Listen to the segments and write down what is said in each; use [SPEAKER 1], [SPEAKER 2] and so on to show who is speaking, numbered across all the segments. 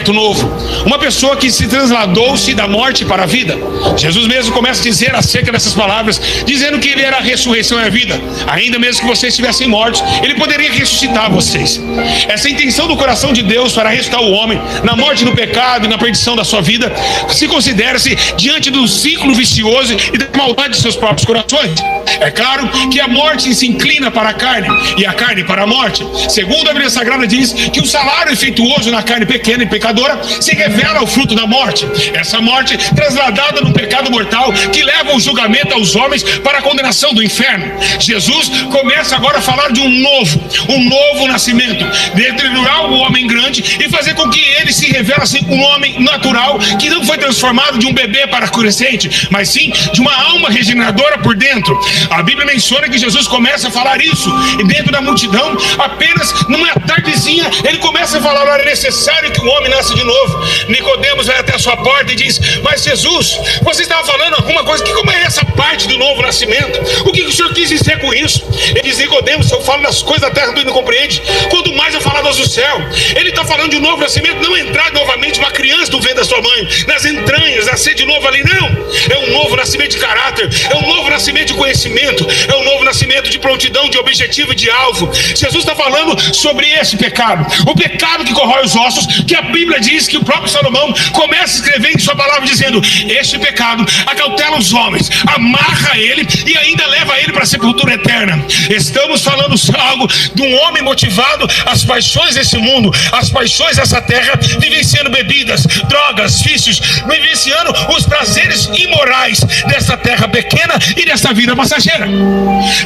[SPEAKER 1] nascimento novo, uma pessoa que se trasladou-se da morte para a vida. Jesus mesmo começa a dizer acerca dessas palavras, dizendo que ele era a ressurreição e a vida. Ainda mesmo que vocês estivessem mortos, ele poderia ressuscitar vocês. Essa é a intenção do coração de Deus para ressuscitar o homem na morte do pecado e na perdição da sua vida. Se considere-se diante do ciclo vicioso e da maldade de seus próprios corações. É claro que a morte se inclina para a carne e a carne para a morte. Segundo a Bíblia Sagrada diz que o salário efetuoso na carne pequena e pecadora se revela ao fruto da morte. Essa morte trasladada no pecado mortal que leva o julgamento aos homens para a condenação do inferno. Jesus começa agora a falar de um novo nascimento, de triturar o homem grande e fazer com que ele se revele assim, um homem natural que não foi transformado de um bebê para crescente, mas sim de uma alma regeneradora por dentro. A Bíblia menciona que Jesus começa a falar isso e dentro da multidão, apenas numa tardezinha, ele começa a falar: é necessário que o homem nasça de novo. Nicodemos vai até a sua porta e diz: mas Jesus, você estava falando alguma coisa, como é essa parte do novo nascimento? O que o senhor quis dizer com isso? Ele diz: Nicodemos, se eu falo das coisas da terra, tu não compreende, quanto mais eu falar das do céu. Ele está falando de um novo nascimento, não entrar novamente uma criança do ventre da sua mãe, nas entranhas, nascer de novo ali, não. É um novo nascimento de caráter, é um novo nascimento de conhecimento, é um novo nascimento de prontidão, de objetivo e de alvo. Jesus está falando sobre esse pecado, o pecado que corrói os ossos, que a Bíblia diz que o próprio Salomão começa a escrever em sua palavra dizendo: este pecado acautela os homens, amarra ele e ainda leva ele para a sepultura eterna. Estamos falando algo de um homem motivado às paixões desse mundo, às paixões dessa terra, vivenciando bebidas, drogas, vícios, vivenciando os prazeres imorais dessa terra pequena e dessa vida passageira.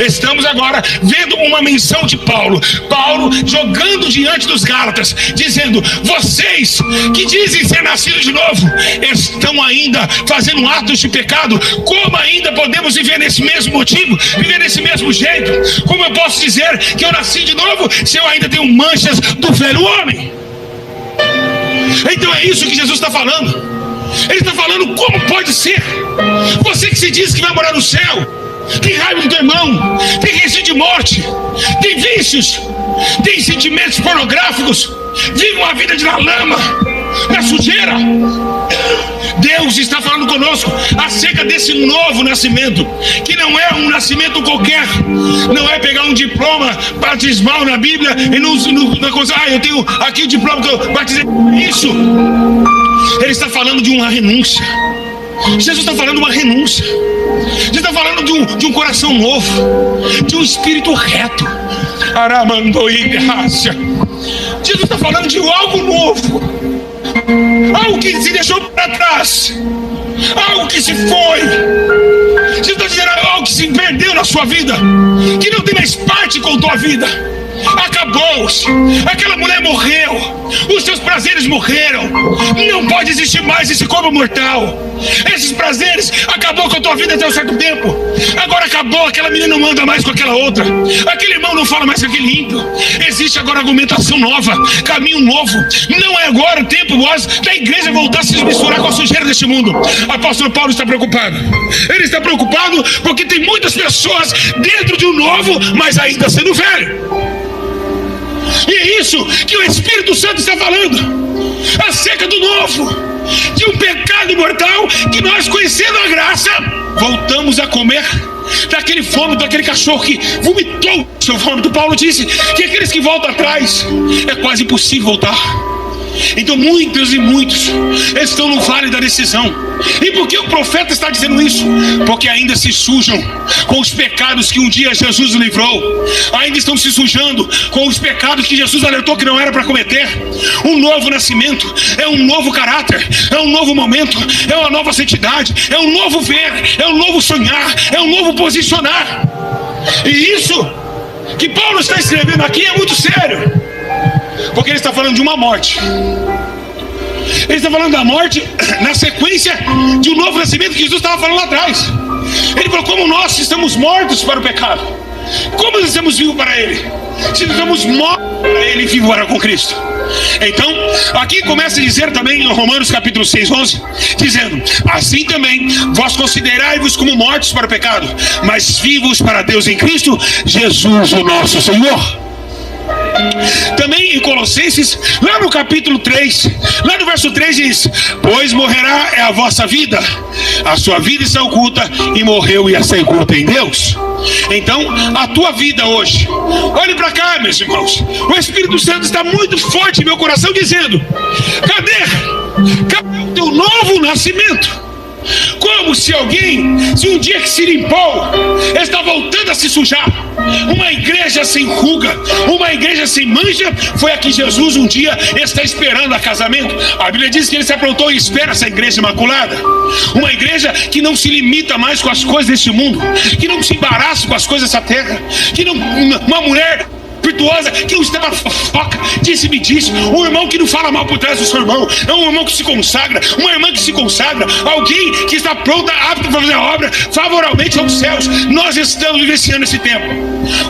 [SPEAKER 1] Estamos agora vendo uma menção de Paulo jogando diante dos Gálatas, dizendo: vocês que dizem ser nascidos de novo, estão ainda fazendo atos de pecado. Como ainda podemos viver nesse mesmo motivo, viver desse mesmo jeito? Como eu posso dizer que eu nasci de novo se eu ainda tenho manchas do velho homem? Então é isso que Jesus está falando. Ele está falando: como pode ser? Você que se diz que vai morar no céu, tem raiva do teu irmão, tem receio de morte, tem vícios, tem sentimentos pornográficos, vive uma vida de na lama, na sujeira. Deus está falando conosco acerca desse novo nascimento, que não é um nascimento qualquer, não é pegar um diploma batismal na Bíblia e não coisa: eu tenho aqui o diploma que eu batizei. Isso, ele está falando de uma renúncia. Jesus está falando de uma renúncia. Jesus está falando de um coração novo, de um espírito reto. Jesus está falando de algo novo, algo que se deixou para trás, algo que se foi. Jesus está dizendo algo que se perdeu na sua vida, que não tem mais parte com a tua vida. Acabou-se. Aquela mulher morreu, os seus prazeres morreram, não pode existir mais esse corpo mortal. Esses prazeres acabou com a tua vida até um certo tempo. Agora acabou, aquela menina não anda mais com aquela outra, aquele irmão não fala mais com aquele ímpio. Existe agora argumentação nova, caminho novo. Não é agora o tempo da igreja voltar a se misturar com a sujeira deste mundo. Apóstolo Paulo está preocupado. Ele está preocupado porque tem muitas pessoas dentro de um novo, mas ainda sendo velho. E é isso que o Espírito Santo está falando acerca do novo, de um pecado mortal que nós, conhecendo a graça, voltamos a comer daquele vômito, daquele cachorro que vomitou o seu vômito. Paulo disse que aqueles que voltam atrás é quase impossível voltar. Então muitos e muitos estão no vale da decisão. E por que o profeta está dizendo isso? Porque ainda se sujam com os pecados que um dia Jesus livrou. Ainda estão se sujando com os pecados que Jesus alertou que não era para cometer. Um novo nascimento é um novo caráter, é um novo momento, é uma nova santidade, é um novo ver, é um novo sonhar, é um novo posicionar. E isso que Paulo está escrevendo aqui é muito sério, porque ele está falando de uma morte. Ele está falando da morte na sequência de um novo nascimento que Jesus estava falando lá atrás. Ele falou: como nós estamos mortos para o pecado, como nós estamos vivos para Ele? Se nós estamos mortos para Ele e vivos para com Cristo. Então, aqui começa a dizer também em Romanos capítulo 6, 11, dizendo: assim também vós considerai-vos como mortos para o pecado, mas vivos para Deus em Cristo Jesus o nosso Senhor. Também em Colossenses, lá no capítulo 3, lá no verso 3 diz: pois morrerá é a vossa vida, a sua vida está oculta, e morreu e está oculta em Deus. Então, a tua vida hoje, olhe para cá, meus irmãos, o Espírito Santo está muito forte em meu coração, dizendo: cadê o teu novo nascimento? Como se alguém, se um dia que se limpou, está voltando a se sujar. Uma igreja sem ruga, uma igreja sem mancha, foi a que Jesus um dia está esperando a casamento. A Bíblia diz que ele se aprontou e espera essa igreja imaculada. Uma igreja que não se limita mais com as coisas deste mundo, que não se embaraça com as coisas dessa terra, que não, uma mulher virtuosa, que não está para fofoca, disse-me disse, um irmão que não fala mal por trás do seu irmão, é um irmão que se consagra, uma irmã que se consagra, alguém que está pronta, apta para fazer a obra favoravelmente aos céus. Nós estamos vivenciando esse tempo,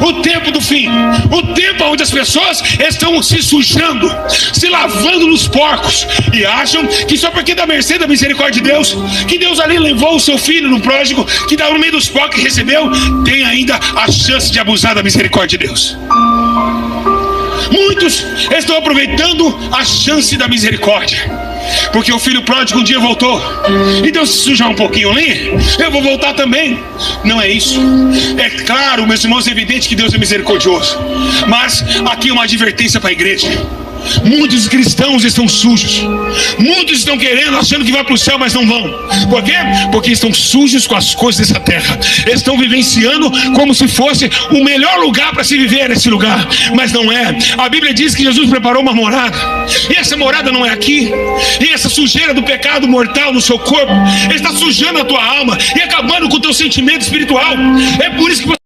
[SPEAKER 1] o tempo do fim, o tempo onde as pessoas estão se sujando, se lavando nos porcos, e acham que só porque da mercê da misericórdia de Deus, que Deus ali levou o seu filho no pródigo, que está no meio dos porcos e recebeu, tem ainda a chance de abusar da misericórdia de Deus. Muitos estão aproveitando a chance da misericórdia, porque o filho pródigo um dia voltou, então se sujar um pouquinho ali, eu vou voltar também. Não é isso. É claro, meus irmãos, é evidente que Deus é misericordioso, mas aqui é uma advertência para a igreja. Muitos cristãos estão sujos, muitos estão querendo, achando que vai para o céu, mas não vão. Por quê? Porque estão sujos com as coisas dessa terra, estão vivenciando como se fosse o melhor lugar para se viver nesse lugar, mas não é. A Bíblia diz que Jesus preparou uma morada, e essa morada não é aqui. E essa sujeira do pecado mortal no seu corpo está sujando a tua alma e acabando com o teu sentimento espiritual. É por isso que você